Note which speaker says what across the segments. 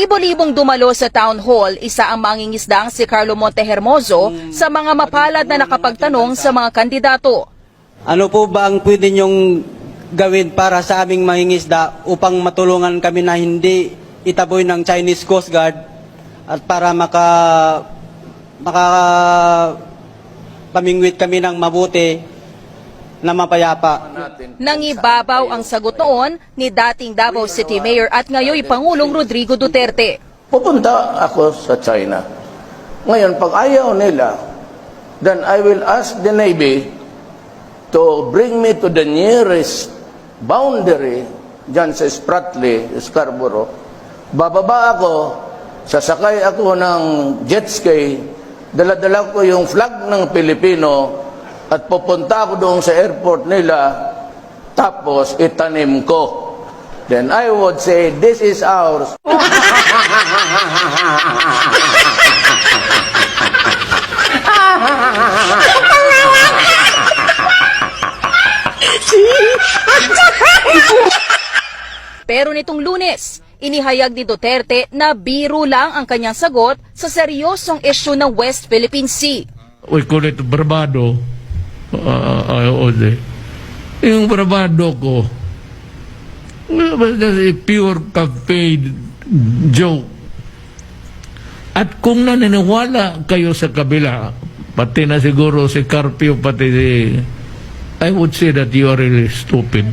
Speaker 1: Libo-libong dumalo sa town hall, isa ang mangingisdang si Carlo Montehermoso sa mga mapalad na nakapagtanong sa mga kandidato.
Speaker 2: Ano po ba ang pwede niyong gawin para sa aming mangingisda upang matulungan kami na hindi itaboy ng Chinese Coast Guard at para pamingwit kami ng mabuti na mapayapa.
Speaker 1: Nangibabaw ang sagot noon ni dating Davao City Mayor at ngayoy Pangulong Rodrigo Duterte.
Speaker 3: Pupunta ako sa China. Ngayon, pag ayaw nila, then I will ask the Navy to bring me to the nearest boundary dyan sa Spratly, Scarborough. Bababa ako, sasakay ako ng jet ski, dala-dala ko yung flag ng Pilipino at pupunta ako doon sa airport nila, tapos itanim ko. Then I would say, this is ours.
Speaker 1: Pero nitong Lunes, inihayag ni Duterte na biro lang ang kanyang sagot sa seryosong isyu ng West Philippine Sea.
Speaker 4: We call it bravado. Yung bravado ko, was just a pure campaign joke. At kung naniniwala kayo sa kabila, pati na siguro si Carpio, pati si... I would say that you are really stupid.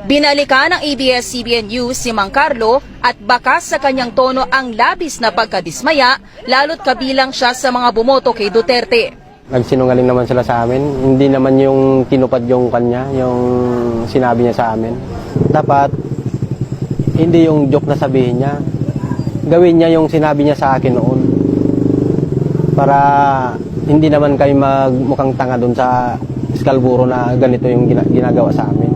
Speaker 1: Binalikan ng ABS-CBN News si Mang Carlo at bakas sa kanyang tono ang labis na pagkadismaya, lalo't kabilang siya sa mga bumoto kay Duterte.
Speaker 5: Nagsinungaling naman sila sa amin. Hindi naman yung tinupad yung kanya, yung sinabi niya sa amin. Dapat, hindi yung joke na sabihin niya. Gawin niya yung sinabi niya sa akin noon. Para hindi naman kayo magmukhang tanga doon sa Scarborough na ganito yung ginagawa sa amin.